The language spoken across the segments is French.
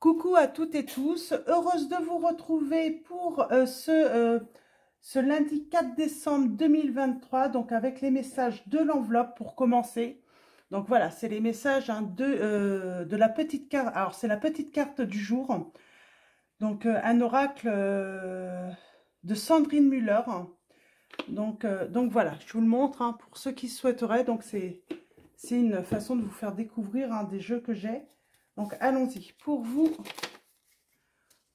Coucou à toutes et tous, heureuse de vous retrouver pour ce lundi 4 décembre 2023, donc avec les messages de l'enveloppe pour commencer. Donc voilà, c'est les messages de la petite carte. Alors c'est la petite carte du jour, donc un oracle de Sandrine Müller. Donc voilà, je vous le montre hein, pour ceux qui souhaiteraient. Donc c'est une façon de vous faire découvrir des jeux que j'ai. Donc, allons-y. Pour vous,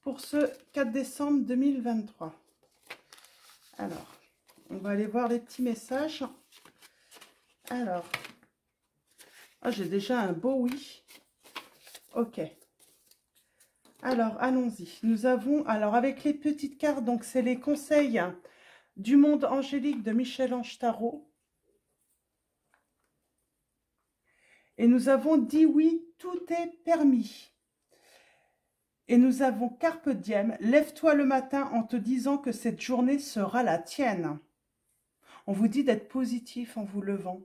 pour ce 4 décembre 2023. Alors, on va aller voir les petits messages. Alors, j'ai déjà un beau oui. Ok. Alors, allons-y. Nous avons, alors avec les petites cartes, donc c'est les conseils du monde angélique de Michel-Ange Tarot. Et nous avons dit oui, tout est permis. Et nous avons Carpe Diem, lève-toi le matin en te disant que cette journée sera la tienne. On vous dit d'être positif en vous levant.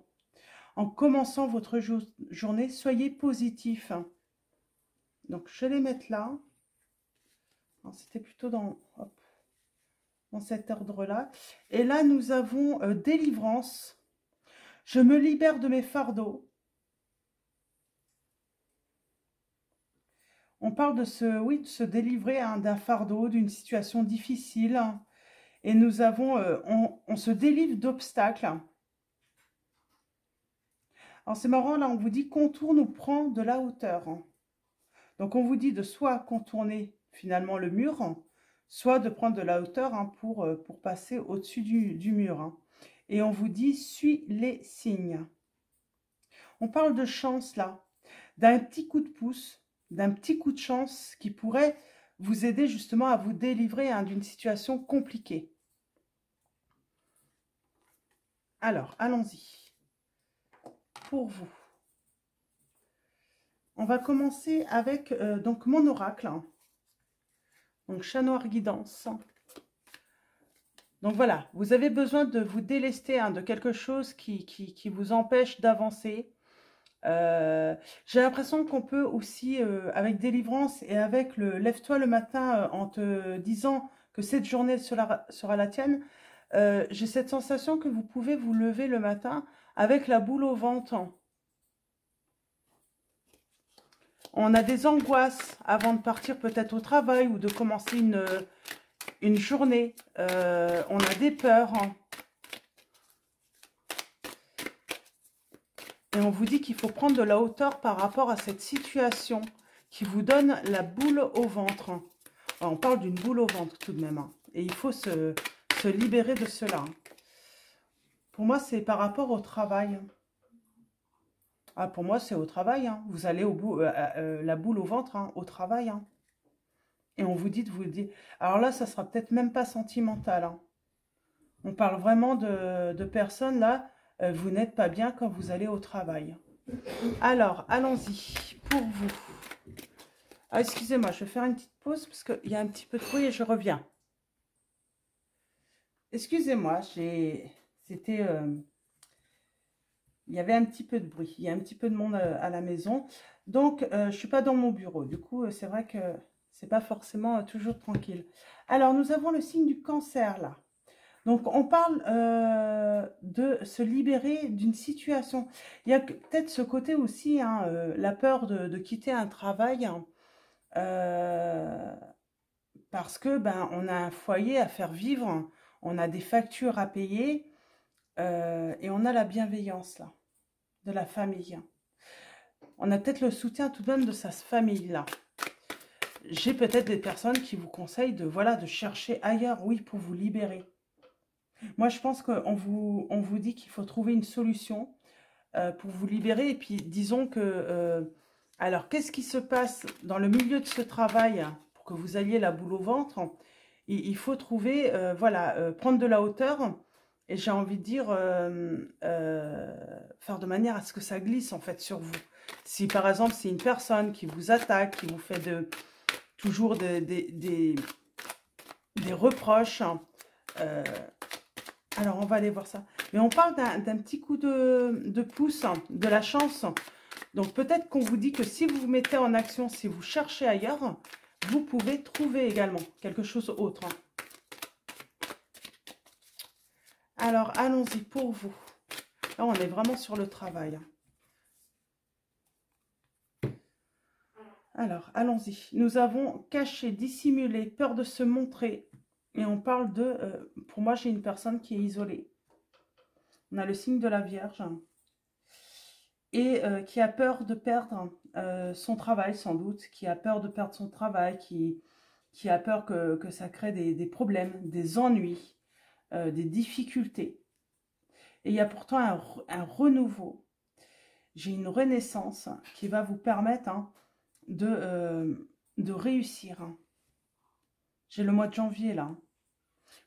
En commençant votre journée, soyez positif. Donc, je vais les mettre là. C'était plutôt dans cet ordre-là. Et là, nous avons délivrance. Je me libère de mes fardeaux. On parle de se délivrer d'un fardeau, d'une situation difficile. Et nous avons, on se délivre d'obstacles. Alors c'est marrant, là on vous dit contourne ou prend de la hauteur. Donc on vous dit de soit contourner finalement le mur, soit de prendre de la hauteur pour passer au-dessus du mur. Et on vous dit suis les signes. On parle de chance là, d'un petit coup de pouce, d'un petit coup de chance qui pourrait vous aider justement à vous délivrer d'une situation compliquée. Alors, allons-y. Pour vous. On va commencer avec donc mon oracle. Donc, chat noir guidance. Donc voilà, vous avez besoin de vous délester de quelque chose qui vous empêche d'avancer. J'ai l'impression qu'on peut aussi, avec délivrance et avec le lève-toi le matin en te disant que cette journée sera la tienne, j'ai cette sensation que vous pouvez vous lever le matin avec la boule au ventre. On a des angoisses avant de partir peut-être au travail ou de commencer une journée. On a des peurs. Et on vous dit qu'il faut prendre de la hauteur par rapport à cette situation qui vous donne la boule au ventre. Alors, on parle d'une boule au ventre tout de même. Et il faut se libérer de cela. Pour moi, c'est par rapport au travail. Ah, pour moi, c'est au travail. Vous allez au bout, la boule au ventre au travail. Et on vous dit de vous le dire. Alors là, ça sera peut-être même pas sentimental. On parle vraiment de personnes là. Vous n'êtes pas bien quand vous allez au travail. Alors, allons-y pour vous. Ah, excusez-moi, je vais faire une petite pause parce qu'il y a un petit peu de bruit et je reviens. Excusez-moi, c'était... il y avait un petit peu de bruit. Il y a un petit peu de monde à la maison. Donc, je ne suis pas dans mon bureau. Du coup, c'est vrai que ce n'est pas forcément toujours tranquille. Alors, nous avons le signe du cancer là. Donc, on parle de se libérer d'une situation. Il y a peut-être ce côté aussi, la peur de quitter un travail, parce que on a un foyer à faire vivre, on a des factures à payer, et on a la bienveillance là, de la famille. On a peut-être le soutien tout de même de sa famille là. J'ai peut-être des personnes qui vous conseillent de chercher ailleurs, oui, pour vous libérer. Moi, je pense qu'on vous dit qu'il faut trouver une solution pour vous libérer. Et puis, disons que... alors, qu'est-ce qui se passe dans le milieu de ce travail pour que vous alliez la boule au ventre? Il faut trouver, prendre de la hauteur. Et j'ai envie de dire, faire de manière à ce que ça glisse, en fait, sur vous. Si, par exemple, c'est une personne qui vous attaque, qui vous fait toujours des reproches... alors, on va aller voir ça. Mais on parle d'un petit coup de pouce, de la chance Donc peut-être qu'on vous dit que si vous vous mettez en action, si vous cherchez ailleurs, vous pouvez trouver également quelque chose autre. Alors, allons-y pour vous. Là, on est vraiment sur le travail. Alors, allons-y. Nous avons caché, dissimulé, peur de se montrer. Et on parle de... pour moi, j'ai une personne qui est isolée. On a le signe de la Vierge. Et qui a peur de perdre son travail, sans doute. Qui a peur de perdre son travail. Qui a peur que ça crée des problèmes, des ennuis, des difficultés. Et il y a pourtant un renouveau. J'ai une renaissance qui va vous permettre de réussir. J'ai le mois de janvier là.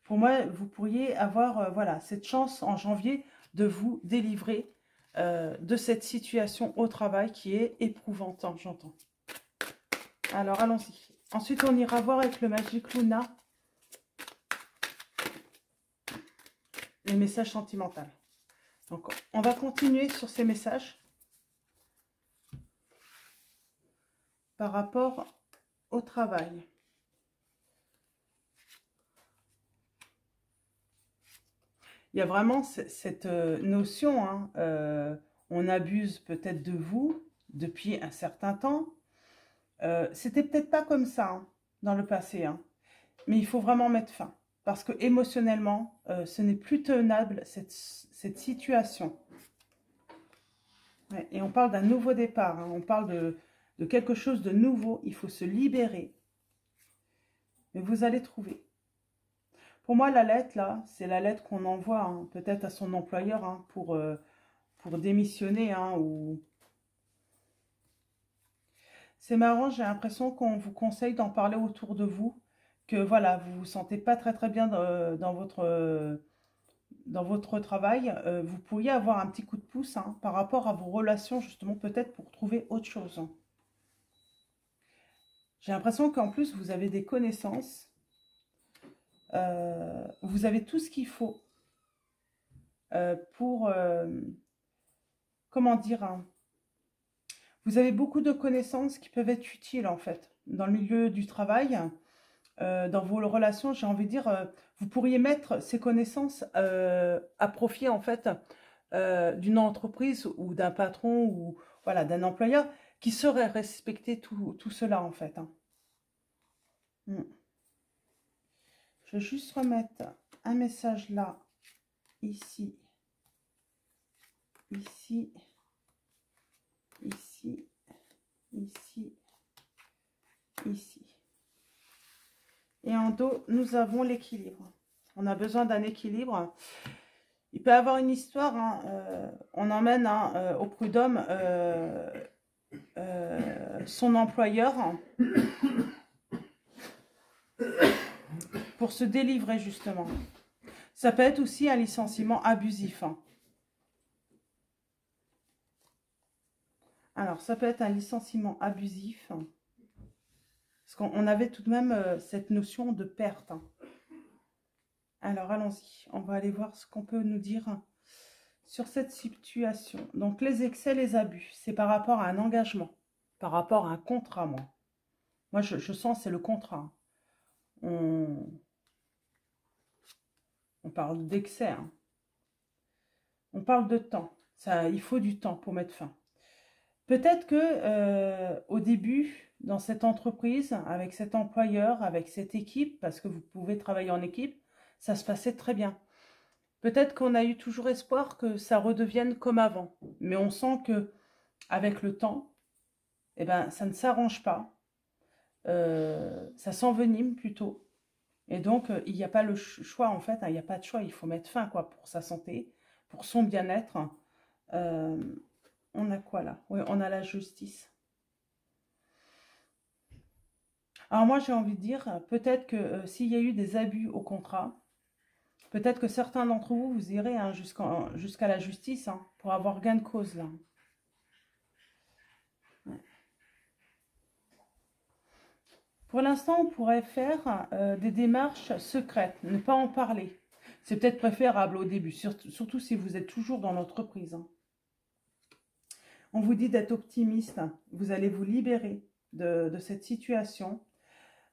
Pour moi, vous pourriez avoir voilà, cette chance en janvier de vous délivrer de cette situation au travail qui est éprouvante, j'entends. Alors, allons-y. Ensuite, on ira voir avec le Magic Luna les messages sentimentaux. Donc, on va continuer sur ces messages par rapport au travail. Il y a vraiment cette notion, on abuse peut-être de vous depuis un certain temps. C'était peut-être pas comme ça dans le passé, mais il faut vraiment mettre fin. Parce que émotionnellement, ce n'est plus tenable cette situation. Ouais, et on parle d'un nouveau départ, on parle de quelque chose de nouveau. Il faut se libérer. Mais vous allez trouver. Pour moi, la lettre, là, c'est la lettre qu'on envoie peut-être à son employeur pour démissionner. Ou... C'est marrant, j'ai l'impression qu'on vous conseille d'en parler autour de vous. Que voilà, vous ne vous sentez pas très bien dans votre travail. Vous pourriez avoir un petit coup de pouce par rapport à vos relations, justement, peut-être pour trouver autre chose. J'ai l'impression qu'en plus, vous avez des connaissances. Vous avez tout ce qu'il faut pour, comment dire, vous avez beaucoup de connaissances qui peuvent être utiles en fait, dans le milieu du travail, dans vos relations, j'ai envie de dire, vous pourriez mettre ces connaissances à profit en fait d'une entreprise ou d'un patron ou voilà, d'un employeur qui saurait respecter tout cela en fait. Je vais juste remettre un message là, ici, ici, ici, ici, ici. Et en dos, nous avons l'équilibre. On a besoin d'un équilibre. Il peut y avoir une histoire, on emmène au prud'homme son employeur pour se délivrer justement. Ça peut être aussi un licenciement abusif. Alors, ça peut être un licenciement abusif. Parce qu'on avait tout de même cette notion de perte. Alors, allons-y. On va aller voir ce qu'on peut nous dire sur cette situation. Donc, les excès, les abus, c'est par rapport à un engagement, par rapport à un contrat, moi. Moi, je sens c'est le contrat. On parle d'excès. On parle de temps. Ça, il faut du temps pour mettre fin. Peut-être que au début, dans cette entreprise, avec cet employeur, avec cette équipe, parce que vous pouvez travailler en équipe, ça se passait très bien. Peut-être qu'on a eu toujours espoir que ça redevienne comme avant. Mais on sent que avec le temps, eh ben, ça ne s'arrange pas. Ça s'envenime plutôt. Et donc, il n'y a pas le choix, en fait. Il n'y a pas de choix. Il faut mettre fin quoi, pour sa santé, pour son bien-être. On a quoi là? Oui, on a la justice. Alors moi, j'ai envie de dire, peut-être que s'il y a eu des abus au contrat, peut-être que certains d'entre vous, vous irez jusqu'à la justice pour avoir gain de cause là. Ouais. Pour l'instant, on pourrait faire des démarches secrètes, ne pas en parler. C'est peut-être préférable au début, surtout si vous êtes toujours dans l'entreprise. On vous dit d'être optimiste. Vous allez vous libérer de cette situation.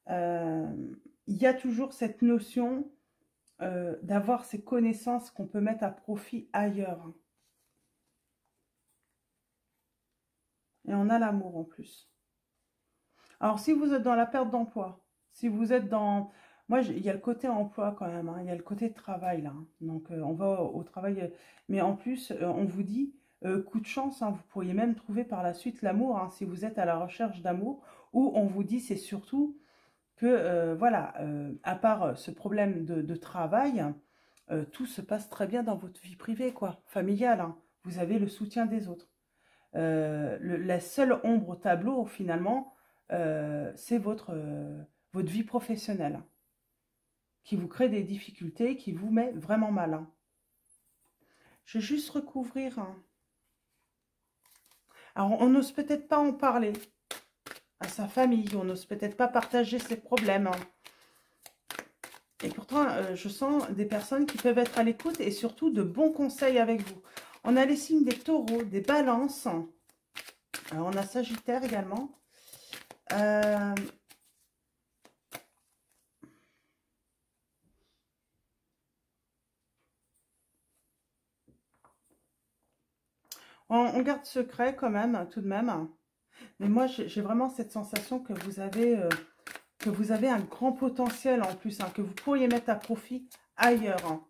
Il y a toujours cette notion d'avoir ces connaissances qu'on peut mettre à profit ailleurs. Et on a l'amour en plus. Alors, si vous êtes dans la perte d'emploi, si vous êtes dans... Moi, il y a le côté emploi quand même, hein, il y a le côté travail là. Hein. Donc, on va au travail. Mais en plus, on vous dit, coup de chance, hein, vous pourriez même trouver par la suite l'amour, hein, si vous êtes à la recherche d'amour. Ou on vous dit, c'est surtout que, voilà, à part ce problème de travail, tout se passe très bien dans votre vie privée, quoi, familiale. Hein. Vous avez le soutien des autres. La seule ombre au tableau, finalement, c'est votre vie professionnelle qui vous crée des difficultés, qui vous met vraiment mal. Hein. Je vais juste recouvrir. Hein. Alors, on n'ose peut-être pas en parler à sa famille, on n'ose peut-être pas partager ses problèmes. Hein. Et pourtant, je sens des personnes qui peuvent être à l'écoute et surtout de bons conseils avec vous. On a les signes des taureaux, des balances. Alors, on a Sagittaire également. On garde secret quand même, tout de même. Mais moi, j'ai vraiment cette sensation que vous avez un grand potentiel en plus, hein, que vous pourriez mettre à profit ailleurs. Hein.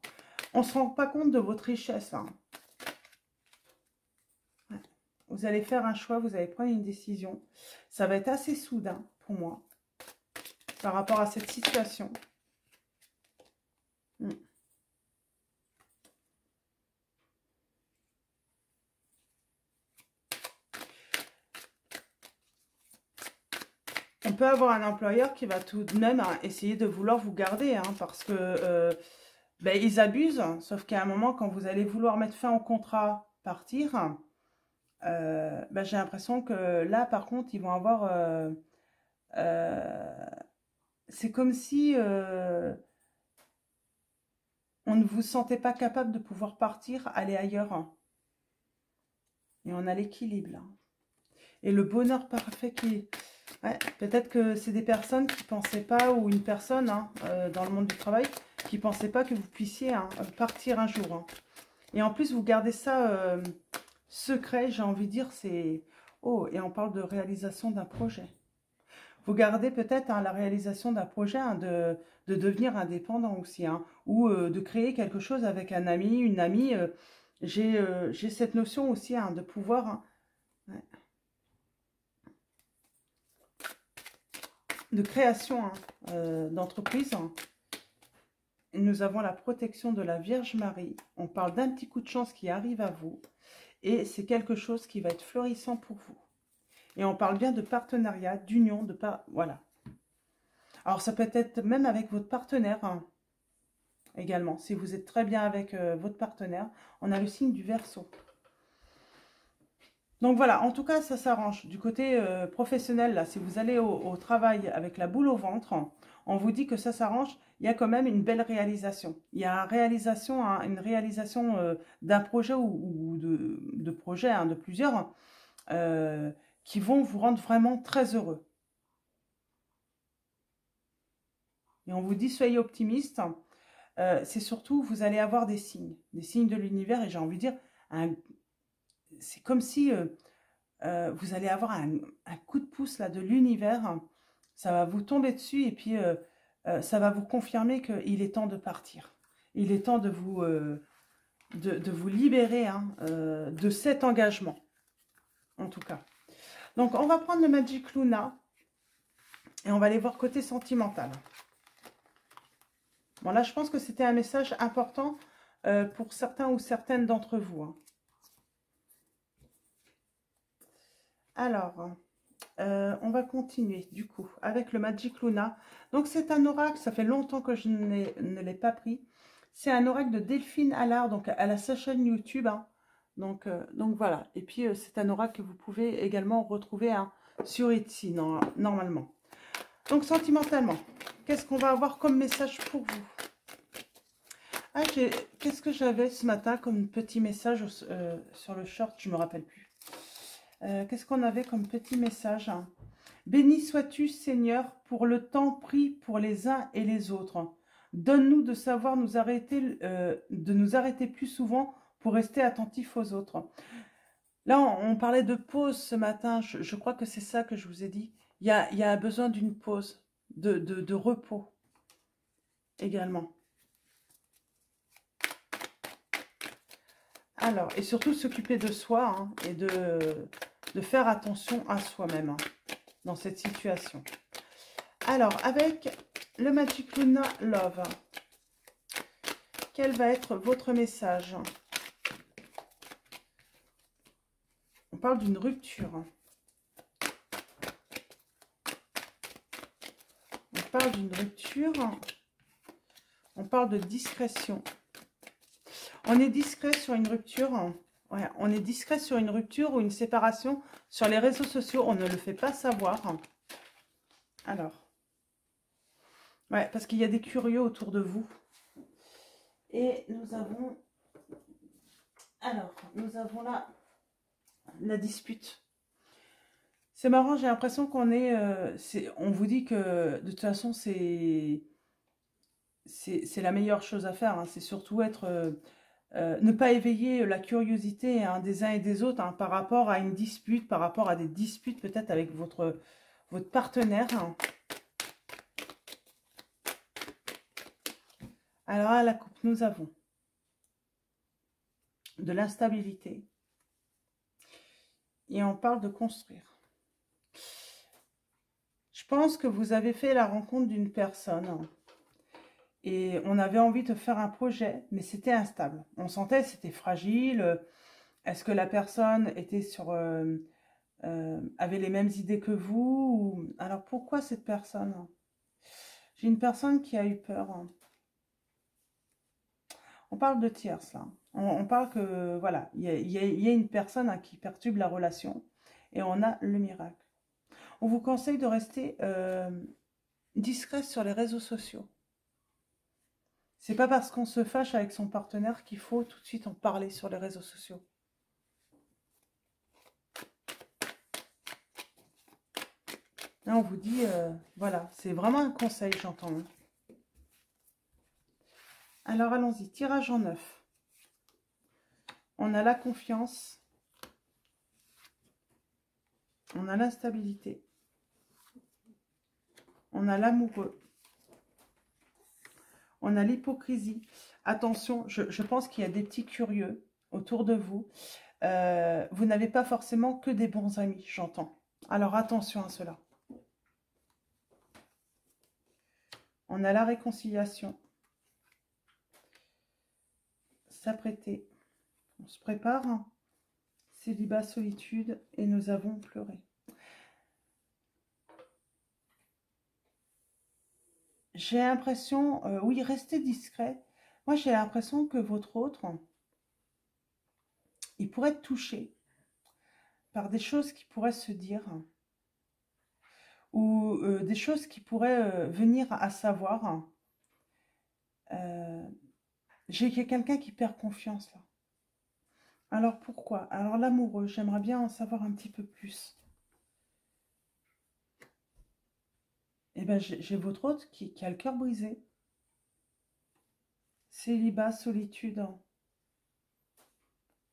On ne se rend pas compte de votre richesse. Hein. Ouais. Vous allez faire un choix, vous allez prendre une décision. Ça va être assez soudain pour moi par rapport à cette situation. On peut avoir un employeur qui va tout de même essayer de vouloir vous garder, hein, parce que ben, ils abusent, sauf qu'à un moment, quand vous allez vouloir mettre fin au contrat, partir, ben, j'ai l'impression que là, par contre, ils vont avoir... c'est comme si on ne vous sentait pas capable de pouvoir partir, aller ailleurs. Et on a l'équilibre, là. Et le bonheur parfait qui... Ouais, peut-être que c'est des personnes qui ne pensaient pas, ou une personne hein, dans le monde du travail, qui ne pensait pas que vous puissiez hein, partir un jour. Hein. Et en plus, vous gardez ça secret, j'ai envie de dire, c'est... Oh, et on parle de réalisation d'un projet. Vous gardez peut-être hein, la réalisation d'un projet, hein, de devenir indépendant aussi, hein, ou de créer quelque chose avec un ami, une amie. J'ai cette notion aussi hein, de pouvoir... Hein, ouais. De création hein, d'entreprise. Nous avons la protection de la Vierge Marie. On parle d'un petit coup de chance qui arrive à vous. Et c'est quelque chose qui va être florissant pour vous. Et on parle bien de partenariat, d'union, voilà. Alors ça peut être même avec votre partenaire hein, également. Si vous êtes très bien avec votre partenaire, on a le signe du Verseau. Donc voilà, en tout cas, ça s'arrange. Du côté professionnel, là, si vous allez au travail avec la boule au ventre, on vous dit que ça s'arrange. Il y a quand même une belle réalisation. Il y a une réalisation d'un projet ou de projets, hein, de plusieurs, qui vont vous rendre vraiment très heureux. Et on vous dit, soyez optimiste. C'est surtout, vous allez avoir des signes de l'univers. Et j'ai envie de dire, c'est comme si vous allez avoir un coup de pouce là, de l'univers. Ça va vous tomber dessus et puis ça va vous confirmer qu'il est temps de partir. Il est temps de vous libérer hein, de cet engagement, en tout cas. Donc, on va prendre le Magic Luna et on va aller voir côté sentimental. Bon, là, je pense que c'était un message important pour certains ou certaines d'entre vous. Hein. Alors, on va continuer du coup avec le Magic Luna. Donc c'est un oracle, ça fait longtemps que je ne l'ai pas pris. C'est un oracle de Delphine Allard, donc elle a sa chaîne YouTube. Hein. Donc voilà. Et puis c'est un oracle que vous pouvez également retrouver hein, sur Etsy normalement. Donc sentimentalement, qu'est-ce qu'on va avoir comme message pour vous? Ah, qu'est-ce que j'avais ce matin comme petit message sur le short? Je ne me rappelle plus. Qu'est-ce qu'on avait comme petit message? Béni sois-tu, Seigneur, pour le temps pris pour les uns et les autres. Donne-nous de savoir nous arrêter, de nous arrêter plus souvent pour rester attentifs aux autres. Là, on parlait de pause ce matin. Je crois que c'est ça que je vous ai dit. Il y a besoin d'une pause, de repos également. Alors, et surtout s'occuper de soi hein, et de faire attention à soi-même hein, dans cette situation. Alors, avec le Magic Luna Love, quel va être votre message? On parle d'une rupture. On parle d'une rupture. On parle de discrétion. On est discret sur une rupture. Ouais, on est discret sur une rupture ou une séparation sur les réseaux sociaux. On ne le fait pas savoir. Alors. Ouais, parce qu'il y a des curieux autour de vous. Et nous avons... Alors, nous avons là la dispute. C'est marrant, j'ai l'impression qu'on est... on vous dit que de toute façon, c'est la meilleure chose à faire. Hein. C'est surtout être... ne pas éveiller la curiosité hein, des uns et des autres hein, par rapport à une dispute, par rapport à des disputes peut-être avec votre partenaire. Hein. Alors à la coupe, nous avons de l'instabilité. Et on parle de construire. Je pense que vous avez fait la rencontre d'une personne et on avait envie de faire un projet, mais c'était instable. On sentait que c'était fragile. Est-ce que la personne était avait les mêmes idées que vous Alors pourquoi cette personne? J'ai une personne qui a eu peur. On parle de tierce là. On parle que voilà, il y a une personne hein, qui perturbe la relation et on a le miracle. On vous conseille de rester discret sur les réseaux sociaux. C'est pas parce qu'on se fâche avec son partenaire qu'il faut tout de suite en parler sur les réseaux sociaux. Là, on vous dit, voilà, c'est vraiment un conseil, j'entends. Hein. Alors, allons-y, tirage en 9. On a la confiance. On a l'instabilité. On a l'amoureux. On a l'hypocrisie. Attention, je pense qu'il y a des petits curieux autour de vous. Vous n'avez pas forcément que des bons amis, j'entends. Alors, attention à cela. On a la réconciliation. S'apprêter. On se prépare. Célibat, solitude. Et nous avons pleuré. J'ai l'impression, oui, restez discret. Moi, j'ai l'impression que votre autre, il pourrait être touché par des choses qui pourraient se dire ou des choses qui pourraient venir à savoir. J'ai quelqu'un qui perd confiance là. Alors pourquoi? Alors l'amoureux, j'aimerais bien en savoir un petit peu plus. Eh bien, j'ai votre autre qui a le cœur brisé. Célibat, solitude.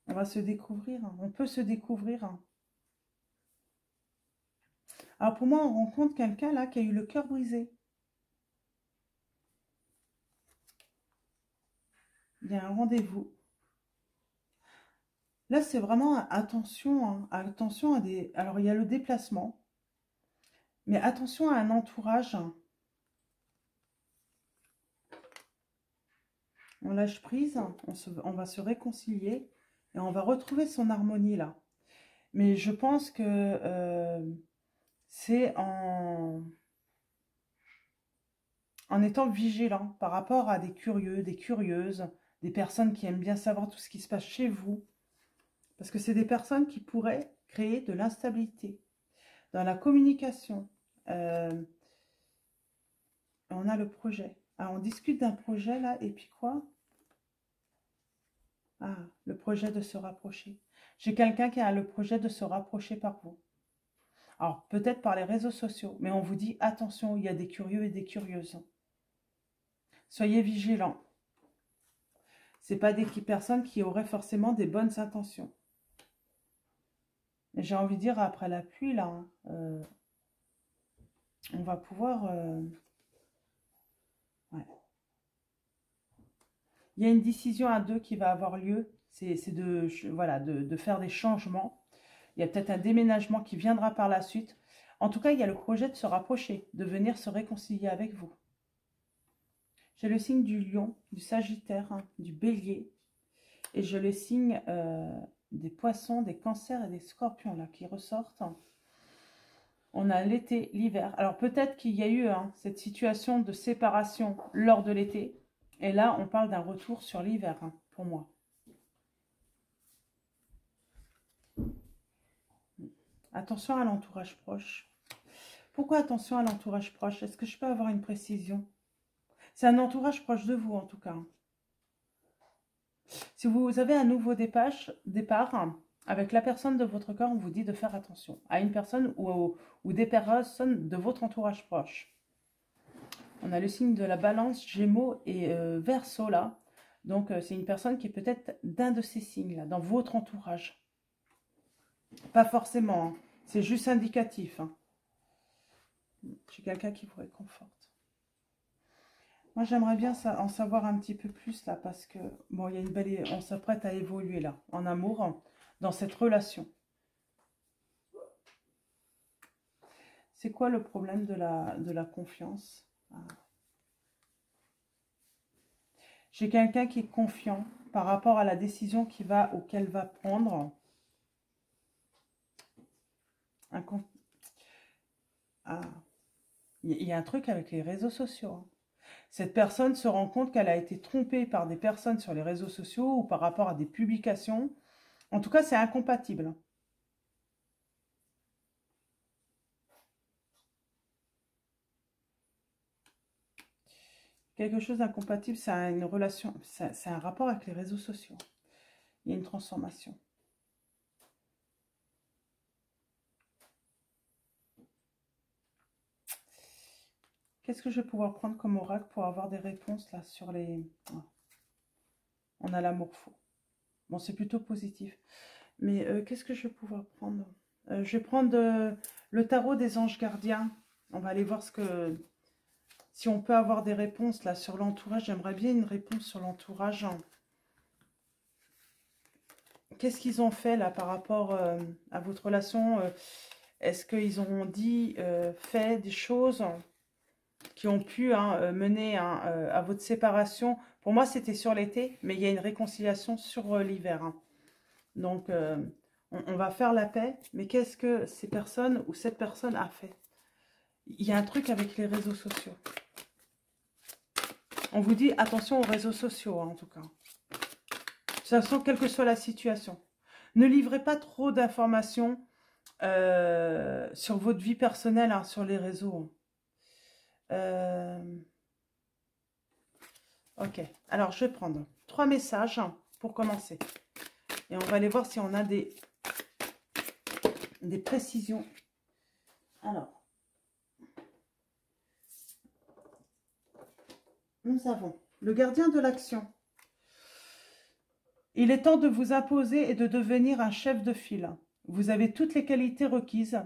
On va se découvrir. On peut se découvrir. Alors pour moi, on rencontre quelqu'un là qui a eu le cœur brisé. Il y a un rendez-vous. Là, c'est vraiment attention. Hein, attention à des... Alors, il y a le déplacement. Mais attention à un entourage. On lâche prise, on va se réconcilier et on va retrouver son harmonie là. Mais je pense que c'est en étant vigilant par rapport à des curieux, des curieuses, des personnes qui aiment bien savoir tout ce qui se passe chez vous. Parce que c'est des personnes qui pourraient créer de l'instabilité dans la communication. On a le projet. Alors, on discute d'un projet là, et puis quoi? Ah, le projet de se rapprocher. J'ai quelqu'un qui a le projet de se rapprocher par vous. Alors, peut-être par les réseaux sociaux, mais on vous dit, attention, il y a des curieux et des curieuses. Soyez vigilants. Ce n'est pas des personnes qui auraient forcément des bonnes intentions. J'ai envie de dire, après la pluie, là, on va pouvoir... ouais. Il y a une décision à deux qui va avoir lieu. C'est voilà, de faire des changements. Il y a peut-être un déménagement qui viendra par la suite. En tout cas, il y a le projet de se rapprocher, de venir se réconcilier avec vous. J'ai le signe du lion, du sagittaire, hein, du bélier. Et j'ai le signe des poissons, des cancers et des scorpions là qui ressortent. On a l'été, l'hiver. Alors peut-être qu'il y a eu cette situation de séparation lors de l'été. Et là, on parle d'un retour sur l'hiver, hein, pour moi. Attention à l'entourage proche. Pourquoi attention à l'entourage proche? Est-ce que je peux avoir une précision? C'est un entourage proche de vous, en tout cas. Si vous avez un nouveau départ avec la personne de votre cœur, on vous dit de faire attention à une personne ou des personnes de votre entourage proche. On a le signe de la balance, Gémeaux et Verseau là. Donc, c'est une personne qui est peut-être d'un de ces signes-là, dans votre entourage. Pas forcément, hein. C'est juste indicatif. Hein. J'ai quelqu'un qui vous réconforte. Moi, j'aimerais bien en savoir un petit peu plus là, parce que, bon, il y a une belle... On s'apprête à évoluer là, en amour, hein, dans cette relation. C'est quoi le problème de la confiance? J'ai quelqu'un qui est confiant par rapport à la décision qu'elle va prendre. Il y a un truc avec les réseaux sociaux. Hein. Cette personne se rend compte qu'elle a été trompée par des personnes sur les réseaux sociaux ou par rapport à des publications. En tout cas, c'est incompatible. Quelque chose d'incompatible, c'est une relation, c'est un rapport avec les réseaux sociaux. Il y a une transformation. Qu'est-ce que je vais pouvoir prendre comme oracle pour avoir des réponses là sur les... On a l'amour faux. Bon, c'est plutôt positif. Mais qu'est-ce que je vais pouvoir prendre? Je vais prendre le tarot des anges gardiens. On va aller voir si on peut avoir des réponses là sur l'entourage. J'aimerais bien une réponse sur l'entourage. Qu'est-ce qu'ils ont fait là par rapport à votre relation? Est-ce qu'ils ont dit, fait des choses qui ont pu mener à votre séparation? Pour moi, c'était sur l'été, mais il y a une réconciliation sur l'hiver. Hein. Donc, on va faire la paix. Mais qu'est-ce que ces personnes ou cette personne a fait? Il y a un truc avec les réseaux sociaux. On vous dit attention aux réseaux sociaux, hein, en tout cas. De toute façon, quelle que soit la situation. Ne livrez pas trop d'informations sur votre vie personnelle, hein, sur les réseaux. Ok, alors je vais prendre 3 messages pour commencer. Et on va aller voir si on a des précisions. Alors, nous avons le gardien de l'action. Il est temps de vous imposer et de devenir un chef de file. Vous avez toutes les qualités requises.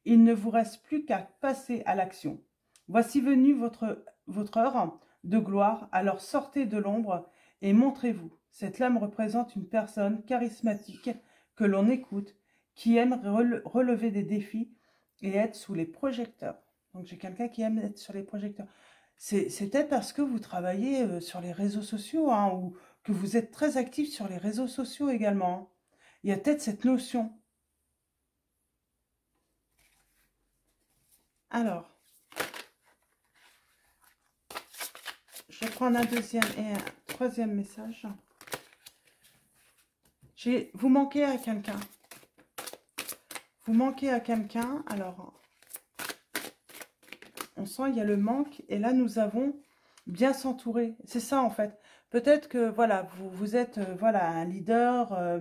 Il ne vous reste plus qu'à passer à l'action. Voici venue votre heure de gloire, alors sortez de l'ombre et montrez-vous. Cette lame représente une personne charismatique que l'on écoute, qui aime relever des défis et être sous les projecteurs. Donc j'ai quelqu'un qui aime être sur les projecteurs. C'est peut-être parce que vous travaillez sur les réseaux sociaux, hein, ou que vous êtes très actif sur les réseaux sociaux également. Hein. Il y a peut-être cette notion. Alors, je vais prendre un deuxième et un troisième message. Vous manquez à quelqu'un. Vous manquez à quelqu'un. Alors, on sent il y a le manque. Et là, nous avons bien s'entourer. C'est ça, en fait. Peut-être que, voilà, vous êtes voilà, un leader.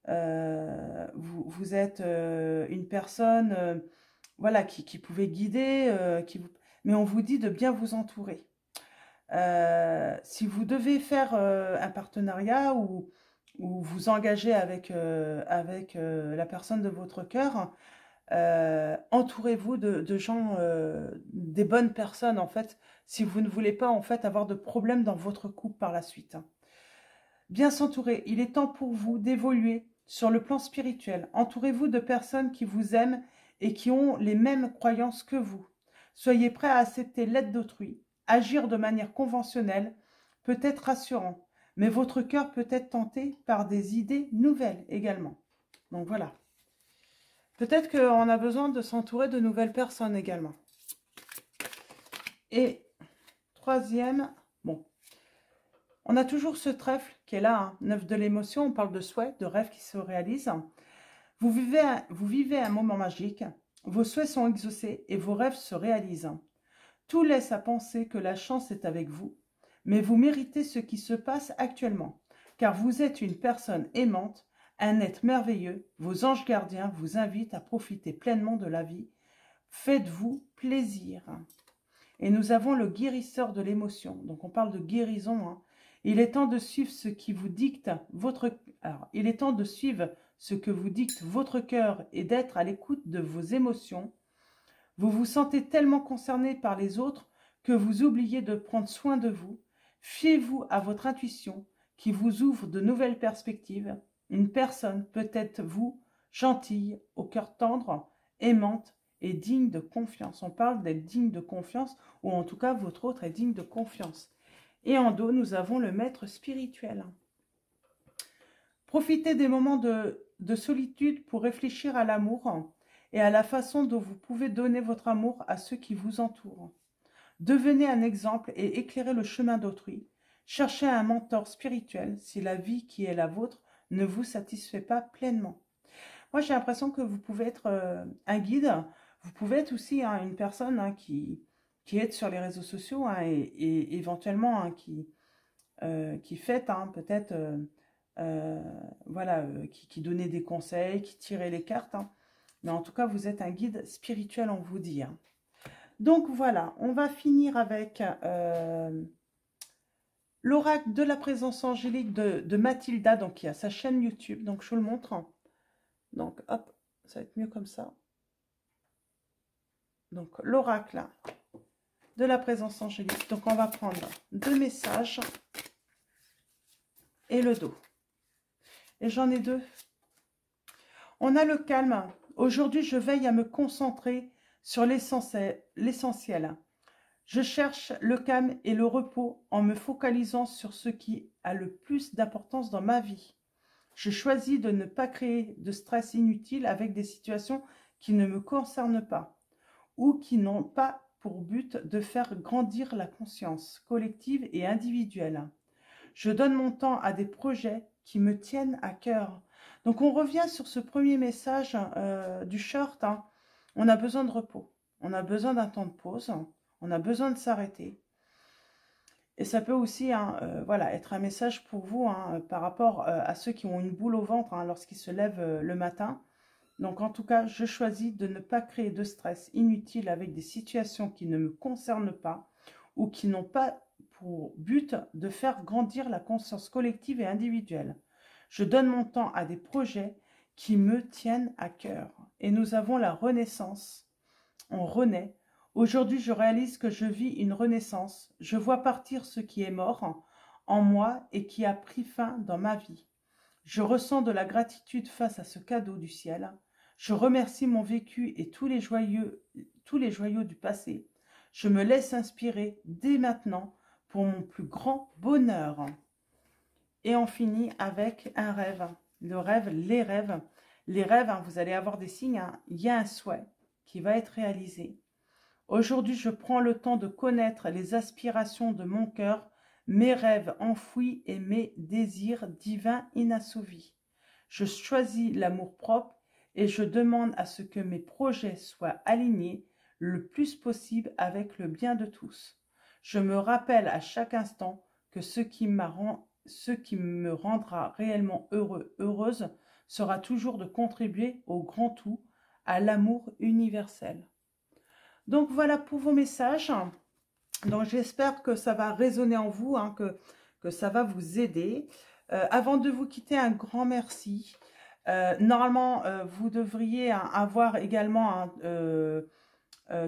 vous êtes une personne voilà, qui pouvait guider, mais on vous dit de bien vous entourer. Si vous devez faire un partenariat ou vous engager avec, la personne de votre cœur, entourez-vous de gens, des bonnes personnes en fait, si vous ne voulez pas en fait avoir de problèmes dans votre couple par la suite. Bien s'entourer, il est temps pour vous d'évoluer sur le plan spirituel. Entourez-vous de personnes qui vous aiment et qui ont les mêmes croyances que vous. Soyez prêts à accepter l'aide d'autrui. Agir de manière conventionnelle peut être rassurant, mais votre cœur peut être tenté par des idées nouvelles également. Donc voilà. Peut-être qu'on a besoin de s'entourer de nouvelles personnes également. Et troisième, bon, on a toujours ce trèfle qui est là, hein, 9 de l'émotion, on parle de souhaits, de rêves qui se réalisent. Vous vivez un moment magique, vos souhaits sont exaucés et vos rêves se réalisent. Tout laisse à penser que la chance est avec vous, mais vous méritez ce qui se passe actuellement, car vous êtes une personne aimante, un être merveilleux, vos anges gardiens vous invitent à profiter pleinement de la vie. Faites-vous plaisir. Et nous avons le guérisseur de l'émotion, donc on parle de guérison. Hein. Il est temps de suivre ce qui vous dicte votre... Alors, il est temps de suivre ce que vous dicte votre cœur et d'être à l'écoute de vos émotions. Vous vous sentez tellement concerné par les autres que vous oubliez de prendre soin de vous. Fiez-vous à votre intuition qui vous ouvre de nouvelles perspectives. Une personne peut être vous, gentille, au cœur tendre, aimante et digne de confiance. On parle d'être digne de confiance, ou en tout cas votre autre est digne de confiance. Et en dos, nous avons le maître spirituel. Profitez des moments de solitude pour réfléchir à l'amour et à la façon dont vous pouvez donner votre amour à ceux qui vous entourent. Devenez un exemple et éclairez le chemin d'autrui. Cherchez un mentor spirituel si la vie qui est la vôtre ne vous satisfait pas pleinement. Moi, j'ai l'impression que vous pouvez être un guide. Vous pouvez être aussi hein, une personne hein, qui est sur les réseaux sociaux hein, et éventuellement hein, qui fait hein, peut-être voilà, qui donnait des conseils, qui tirait les cartes. Hein. Mais en tout cas, vous êtes un guide spirituel, on vous dit. Hein. Donc voilà, on va finir avec l'oracle de la présence angélique de Mathilda, donc qui a sa chaîne YouTube. Donc je vous le montre. Donc hop, ça va être mieux comme ça. Donc l'oracle de la présence angélique. Donc on va prendre 2 messages et le dos. Et j'en ai 2. On a le calme. Aujourd'hui, je veille à me concentrer sur l'essentiel. Je cherche le calme et le repos en me focalisant sur ce qui a le plus d'importance dans ma vie. Je choisis de ne pas créer de stress inutile avec des situations qui ne me concernent pas ou qui n'ont pas pour but de faire grandir la conscience collective et individuelle. Je donne mon temps à des projets qui me tiennent à cœur. Donc on revient sur ce premier message du short. Hein. On a besoin de repos, on a besoin d'un temps de pause, on a besoin de s'arrêter. Et ça peut aussi hein, voilà, être un message pour vous hein, par rapport à ceux qui ont une boule au ventre hein, lorsqu'ils se lèvent le matin. Donc en tout cas, je choisis de ne pas créer de stress inutile avec des situations qui ne me concernent pas ou qui n'ont pas pour but de faire grandir la conscience collective et individuelle. Je donne mon temps à des projets qui me tiennent à cœur. Et nous avons la renaissance. On renaît. Aujourd'hui, je réalise que je vis une renaissance. Je vois partir ce qui est mort en moi et qui a pris fin dans ma vie. Je ressens de la gratitude face à ce cadeau du ciel. Je remercie mon vécu et tous les joyaux du passé. Je me laisse inspirer dès maintenant pour mon plus grand bonheur. Et on finit avec un rêve. Le rêve, les rêves. Les rêves, hein, vous allez avoir des signes. Hein. Il y a un souhait qui va être réalisé. Aujourd'hui, je prends le temps de connaître les aspirations de mon cœur, mes rêves enfouis et mes désirs divins inassouvis. Je choisis l'amour-propre et je demande à ce que mes projets soient alignés le plus possible avec le bien de tous. Je me rappelle à chaque instant que ce qui me rendra réellement heureux, heureuse, sera toujours de contribuer au grand tout, à l'amour universel. Donc voilà pour vos messages. Donc j'espère que ça va résonner en vous, hein, que ça va vous aider. Avant de vous quitter, un grand merci. Normalement, vous devriez avoir également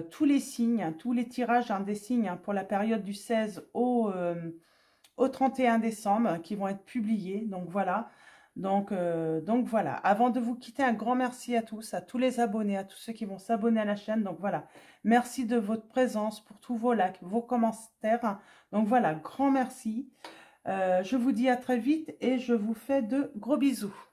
tous les signes, tous les tirages des signes pour la période du 16 au 31 décembre qui vont être publiés. Donc voilà. Donc voilà. Avant de vous quitter, un grand merci à tous les abonnés, à tous ceux qui vont s'abonner à la chaîne. Donc voilà. Merci de votre présence, pour tous vos likes, vos commentaires. Donc voilà, grand merci. Je vous dis à très vite et je vous fais de gros bisous.